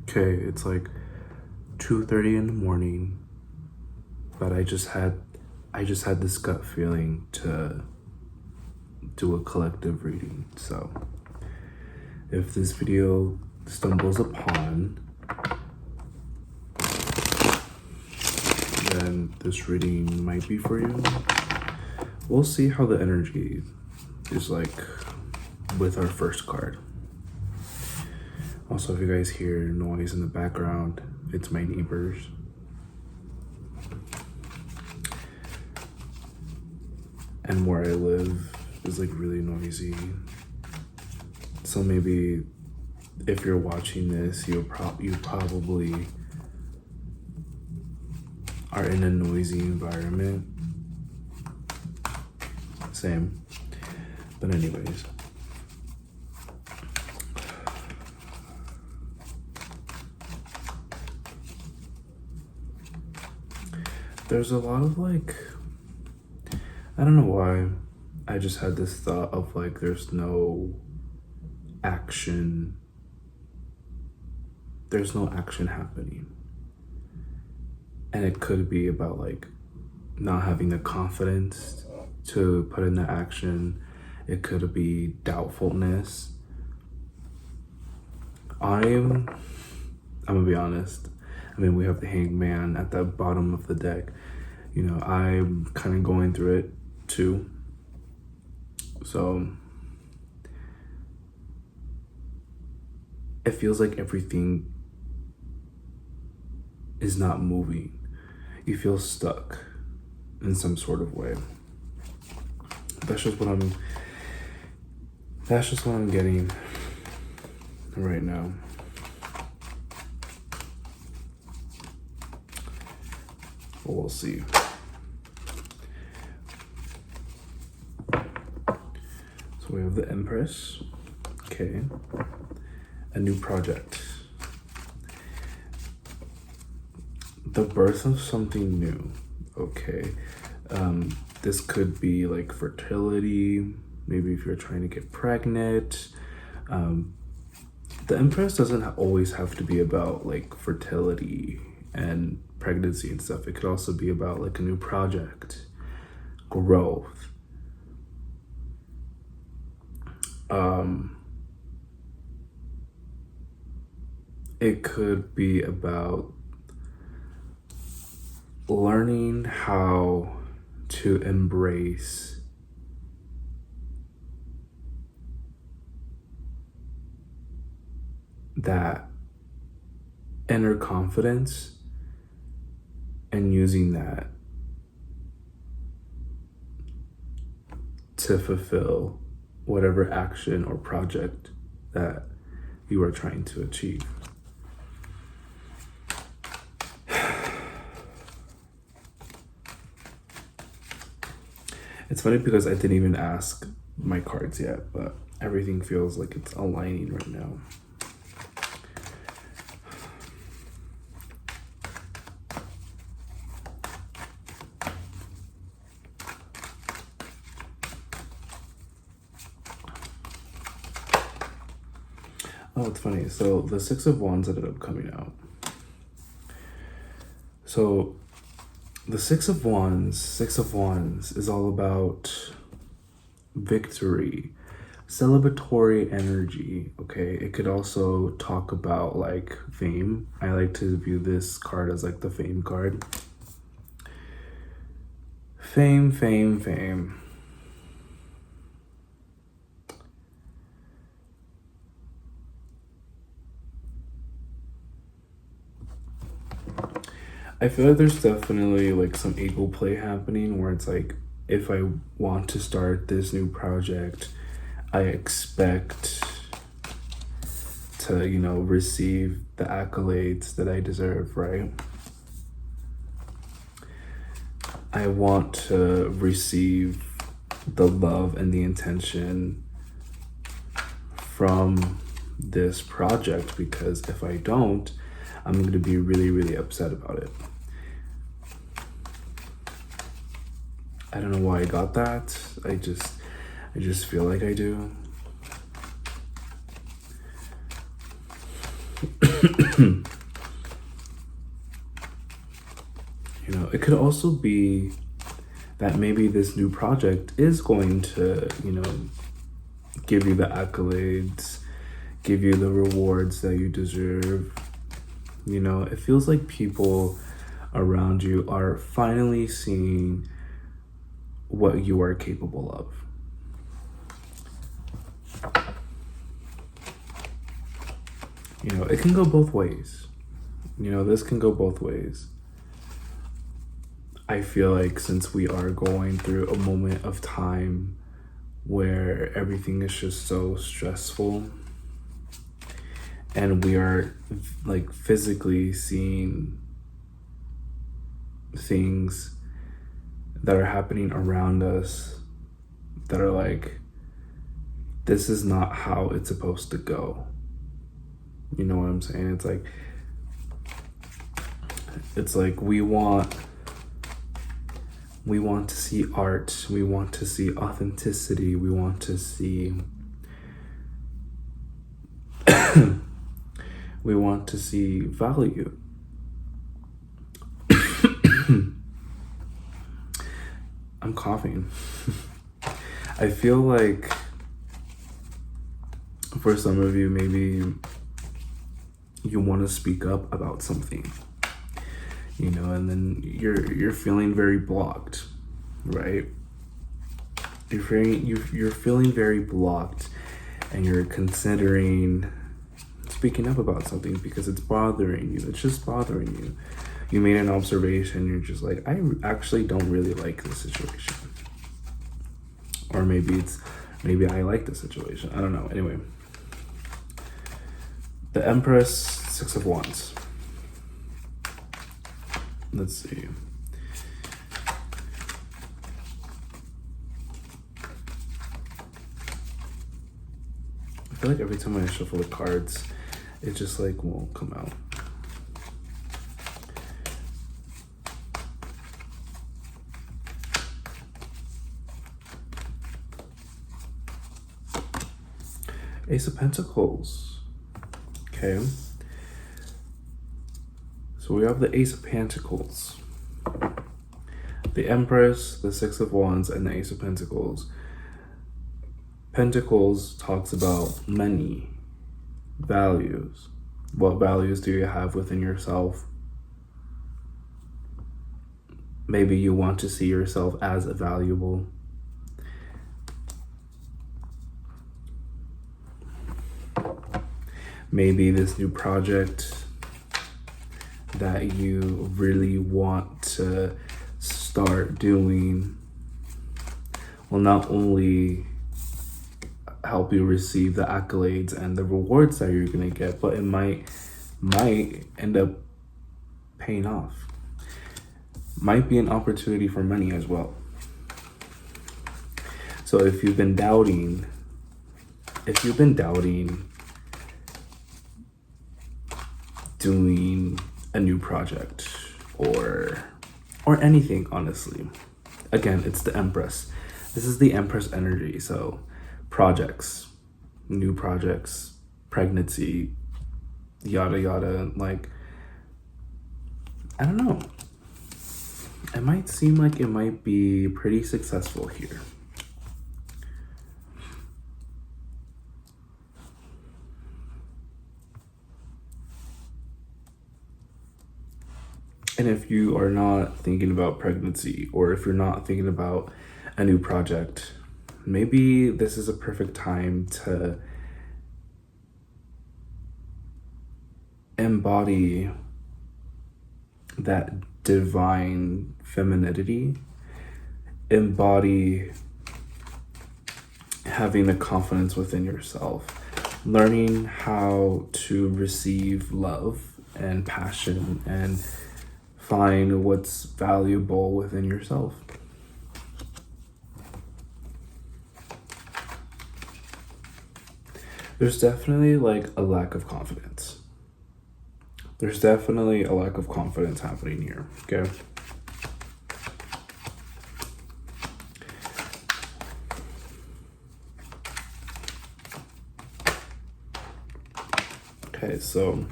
Okay, it's like 2:30 in the morning, but I just had this gut feeling to do a collective reading. So if this video stumbles upon, then this reading might be for you. We'll see how the energy is like with our first card. Also, if you guys hear noise in the background, it's my neighbors. And where I live is like really noisy. So maybe if you're watching this, you probably are in a noisy environment. Same. But anyways. There's a lot of like, I don't know why, I just had this thought of like there's no action happening. And it could be about like not having the confidence to put in the action. It could be doubtfulness. I'm gonna be honest. I mean, we have the Hangman at the bottom of the deck. You know, I'm kind of going through it too. So it feels like everything is not moving. You feel stuck in some sort of way. That's just what I'm getting right now. We'll see. So we have the Empress. Okay. A new project. The birth of something new. Okay. This could be like fertility. Maybe if you're trying to get pregnant. The Empress doesn't always have to be about like fertility and pregnancy and stuff. It could also be about like a new project, growth. It could be about learning how to embrace that inner confidence and using that to fulfill whatever action or project that you are trying to achieve. It's funny because I didn't even ask my cards yet, but everything feels like it's aligning right now. Oh, it's funny. So the Six of Wands ended up coming out. So the Six of Wands is all about victory, celebratory energy, okay? It could also talk about like fame. I like to view this card as like the fame card. Fame, fame, fame. I feel like there's definitely like some ego play happening where it's like, if I want to start this new project, I expect to, you know, receive the accolades that I deserve, right? I want to receive the love and the intention from this project, because if I don't, I'm going to be really, really upset about it. I don't know why I got that. I just feel like I do. You know, it could also be that maybe this new project is going to, you know, give you the accolades, give you the rewards that you deserve. You know, it feels like people around you are finally seeing what you are capable of. You know, it can go both ways. You know, this can go both ways. I feel like since we are going through a moment of time where everything is just so stressful and we are like physically seeing things that are happening around us that are like, this is not how it's supposed to go. You know what I'm saying? It's like we want to see art, we want to see authenticity, we want to see we want to see value. I'm coughing. I feel like for some of you, maybe you want to speak up about something, you know, and then you're feeling very blocked, right? You're feeling very blocked, and you're considering speaking up about something because it's bothering you. It's just bothering you. You made an observation. You're just like, I actually don't really like this situation, or maybe I like the situation. I don't know. Anyway, the Empress, Six of Wands. Let's see. I feel like every time I shuffle the cards, it just like won't come out. Ace of Pentacles. Okay. So we have the Ace of Pentacles, the Empress, the Six of Wands, and the Ace of Pentacles. Pentacles talks about money, values. What values do you have within yourself? Maybe you want to see yourself as valuable. Maybe this new project that you really want to start doing will not only help you receive the accolades and the rewards that you're going to get, but it might end up paying off. Might be an opportunity for money as well. So if you've been doubting doing a new project or anything, honestly, again, it's the Empress. This is the Empress energy. So projects, new projects, pregnancy, yada yada. Like, I don't know, it might seem like it might be pretty successful here. And if you are not thinking about pregnancy, or if you're not thinking about a new project, maybe this is a perfect time to embody that divine femininity, embody having the confidence within yourself, learning how to receive love and passion and find what's valuable within yourself. There's definitely like a lack of confidence. There's definitely a lack of confidence happening here, okay? Okay, so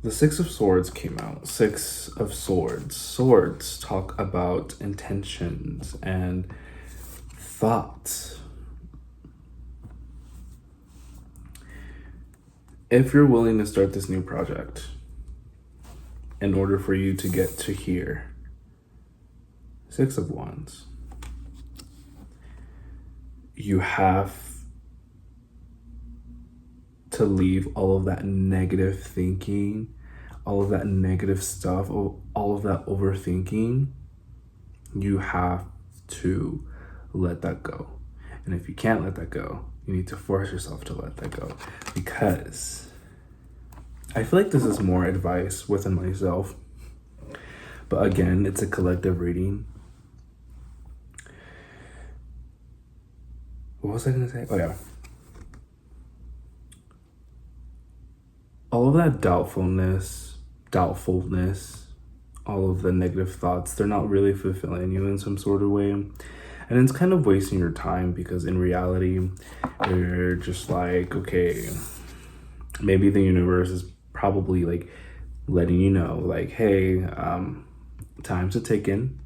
The Six of Swords came out. Six of Swords. Swords talk about intentions and thoughts. If you're willing to start this new project, in order for you to get to here, Six of Wands, you have to leave all of that negative thinking, all of that negative stuff, all of that overthinking. You have to let that go. And if you can't let that go, you need to force yourself to let that go, because I feel like this is more advice within myself, but again, it's a collective reading. What was I gonna say? Oh yeah. All of that doubtfulness, all of the negative thoughts, they're not really fulfilling you in some sort of way. And it's kind of wasting your time, because in reality, you're just like, okay, maybe the universe is probably like letting you know, like, hey, time's a ticking.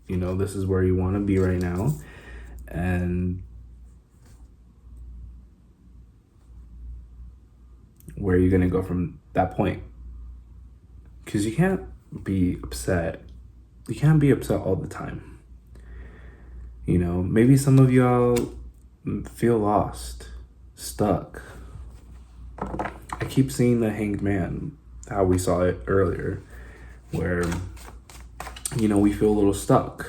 You know, this is where you want to be right now. And where are you going to go from that point? Because you can't be upset. You can't be upset all the time. You know, maybe some of y'all feel lost, stuck. I keep seeing the Hanged Man, how we saw it earlier, where, you know, we feel a little stuck.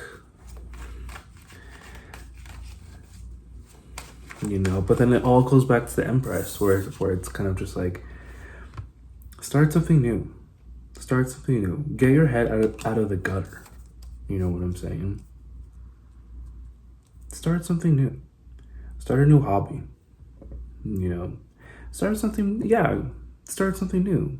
You know, but then it all goes back to the Empress, where it's kind of just like, start something new. Start something new. Get your head out of the gutter. You know what I'm saying? Start something new. Start a new hobby. You know, start something new.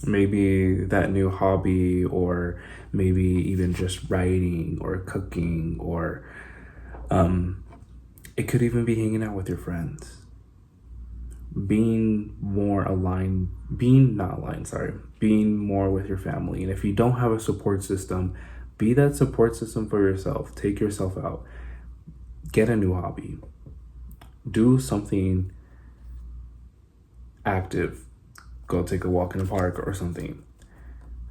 Maybe that new hobby, or maybe even just writing or cooking, or it could even be hanging out with your friends. Being more with your family. And if you don't have a support system, be that support system for yourself. Take yourself out. Get a new hobby. Do something active. Go take a walk in the park or something.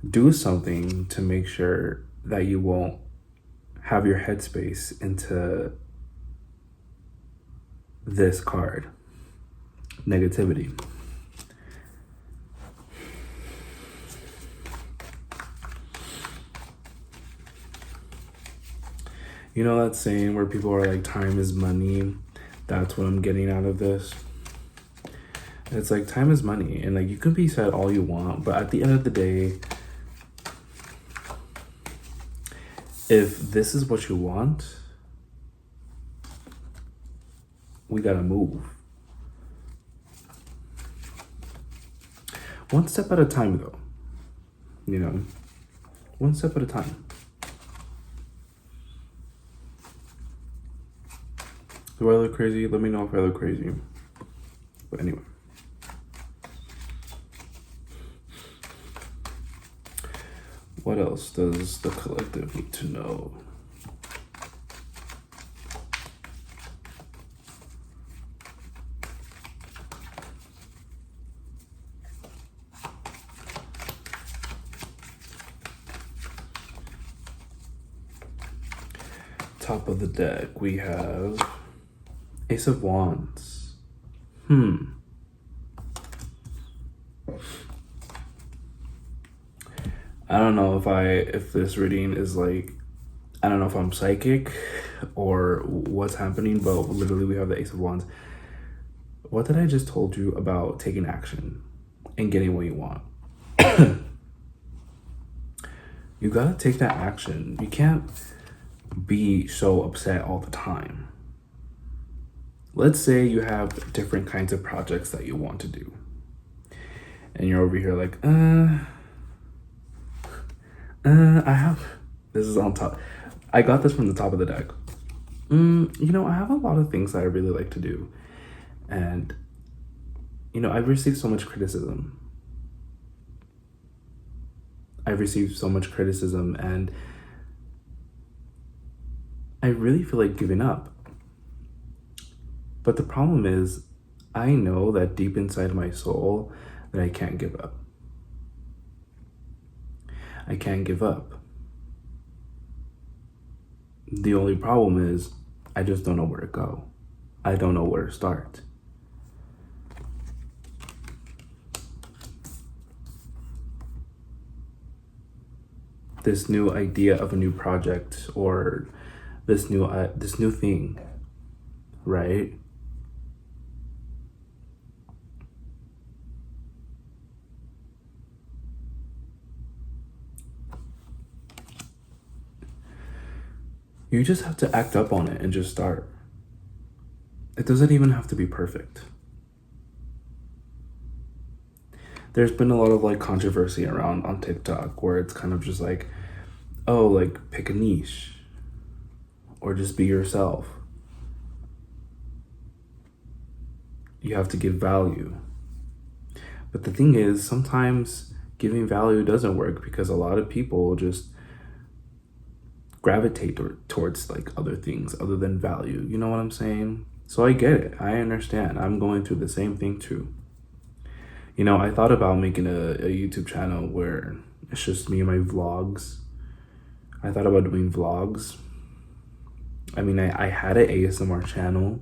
Do something to make sure that you won't have your headspace into this card. Negativity. You know that saying where people are like, time is money? That's what I'm getting out of this. It's like, time is money, and like, you can be sad all you want, but at the end of the day, if this is what you want, we gotta move. One step at a time, though. You know, one step at a time. Do I look crazy? Let me know if I look crazy. But anyway. What else does the collective need to know? Top of the deck, we have Ace of Wands. I don't know if this reading is like, I don't know if I'm psychic or what's happening, but literally we have the Ace of Wands. What did I just told you about taking action and getting what you want? You gotta take that action. You can't be so upset all the time. Let's say you have different kinds of projects that you want to do, and you're over here like, this is on top. I got this from the top of the deck. I have a lot of things that I really like to do. And, I've received so much criticism. I've received so much criticism, and I really feel like giving up. But the problem is, I know that deep inside my soul that I can't give up. I can't give up. The only problem is, I just don't know where to go. I don't know where to start. This new idea of a new project, or this new thing, right? You just have to act up on it and just start. It doesn't even have to be perfect. There's been a lot of like controversy around on TikTok where it's kind of just like, oh, like pick a niche or just be yourself. You have to give value. But the thing is, sometimes giving value doesn't work because a lot of people just gravitate towards like other things other than value. You know what I'm saying? So I get it. I understand. I'm going through the same thing too. I thought about making a YouTube channel where it's just me and my vlogs. I thought about doing vlogs. I mean, I had an ASMR channel,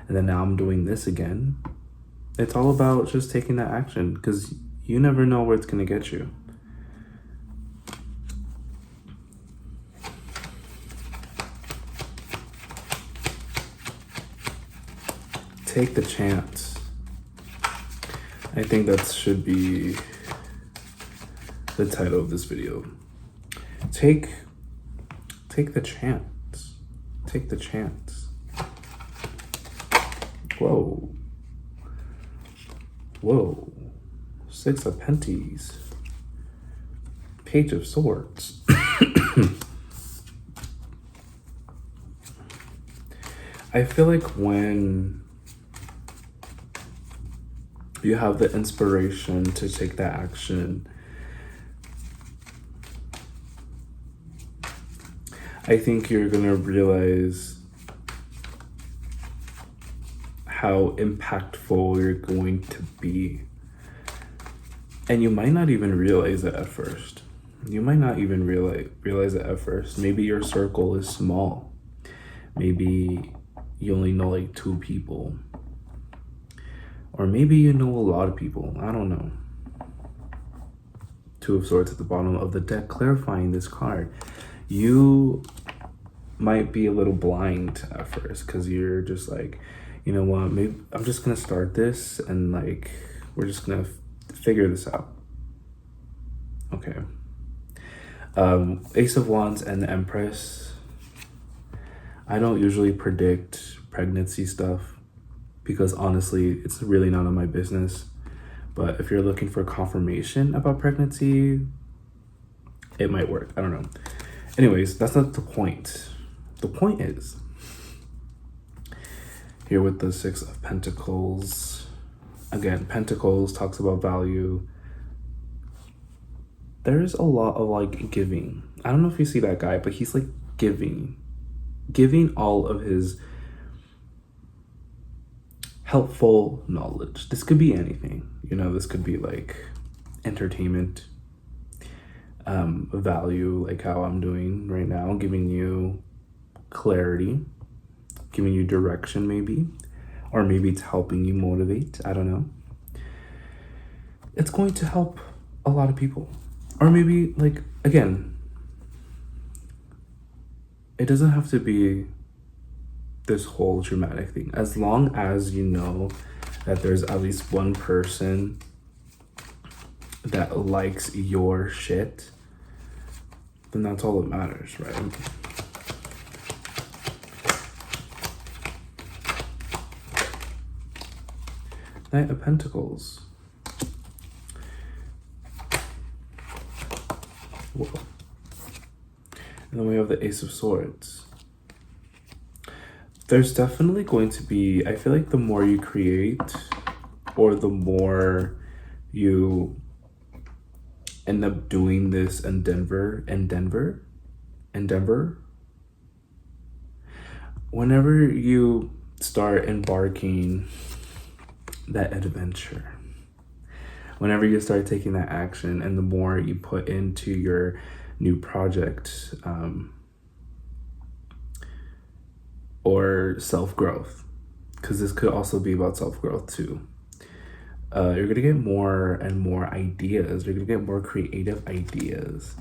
and then now I'm doing this again. It's all about just taking that action, because you never know where it's going to get you. Take the chance. I think that should be the title of this video. Take the chance. Take the chance. Whoa. Whoa. 6 of Pentacles. Page of Swords. I feel like when you have the inspiration to take that action, I think you're gonna realize how impactful you're going to be. And you might not even realize it at first. You might not even realize it at first. Maybe your circle is small. Maybe you only know like 2 people. Or maybe you know a lot of people. I don't know. 2 of Swords at the bottom of the deck, clarifying this card. You might be a little blind at first because you're just like, you know what, maybe I'm just gonna start this and like we're just gonna figure this out. Okay. Ace of Wands and the Empress. I don't usually predict pregnancy stuff because honestly, it's really none of my business. But if you're looking for confirmation about pregnancy, it might work. I don't know. Anyways, that's not the point. The point is, here with the 6 of Pentacles, again, Pentacles talks about value. There's a lot of like giving. I don't know if you see that guy, but he's like giving all of his helpful knowledge. This could be anything, this could be like entertainment, value, like how I'm doing right now, giving you clarity, giving you direction maybe, or maybe it's helping you motivate. I don't know. It's going to help a lot of people. Or maybe like, again, it doesn't have to be this whole dramatic thing. As long as you know that there's at least one person that likes your shit, then that's all that matters, right? Knight of Pentacles. Whoa. And then we have the Ace of Swords. There's definitely going to be, I feel like the more you create or the more you end up doing this in Denver, whenever you start embarking that adventure, whenever you start taking that action, and the more you put into your new project, or self-growth, because this could also be about self-growth too, you're gonna get more and more ideas. You're gonna get more creative ideas,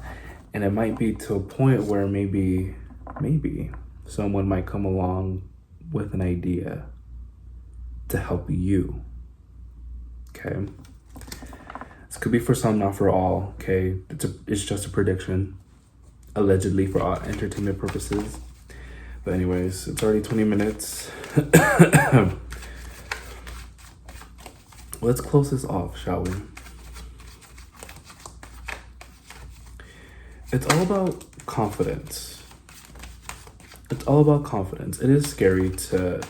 and it might be to a point where maybe someone might come along with an idea to help you. Okay, this could be for some, not for all. Okay, it's just a prediction, allegedly, for all entertainment purposes. But anyways, it's already 20 minutes. Let's close this off, shall we? It's all about confidence. It's all about confidence. It is scary to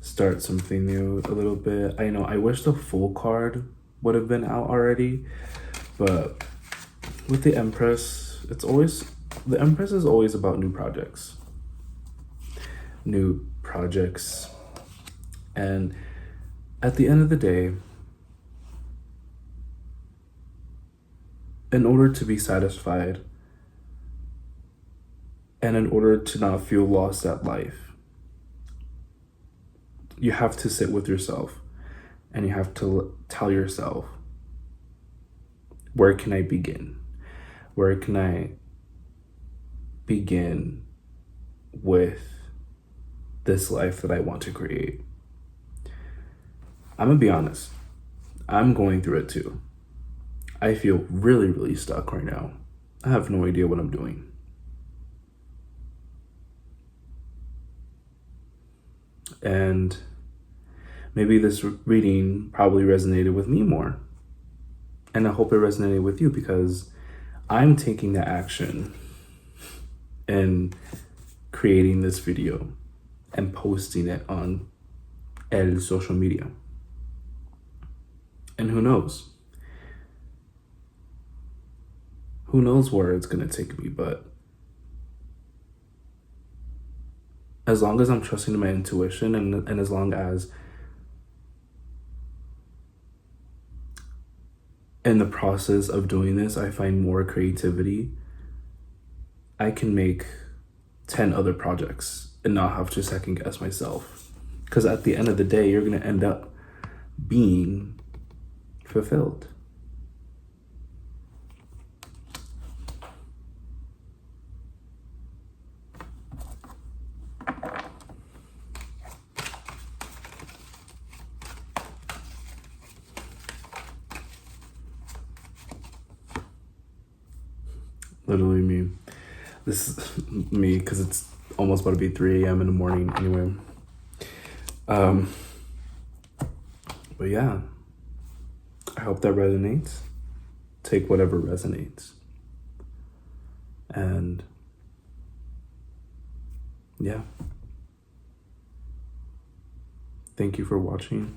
start something new a little bit. I know, I wish the full card would have been out already, but with the Empress, the Empress is always about new projects. And at the end of the day, in order to be satisfied and in order to not feel lost at life, you have to sit with yourself and you have to tell yourself, where can I begin? Where can I begin with this life that I want to create? I'm gonna be honest, I'm going through it too. I feel really, really stuck right now. I have no idea what I'm doing. And maybe this reading probably resonated with me more. And I hope it resonated with you, because I'm taking the action and creating this video and posting it on El social media. And who knows? Who knows where it's gonna take me, but as long as I'm trusting my intuition, and as long as in the process of doing this, I find more creativity, I can make 10 other projects and not have to second guess myself. Because at the end of the day, you're gonna end up being fulfilled. Literally me. This is me, because it's almost about to be 3 a.m. in the morning anyway. But yeah, I hope that resonates. Take whatever resonates. And yeah. Thank you for watching.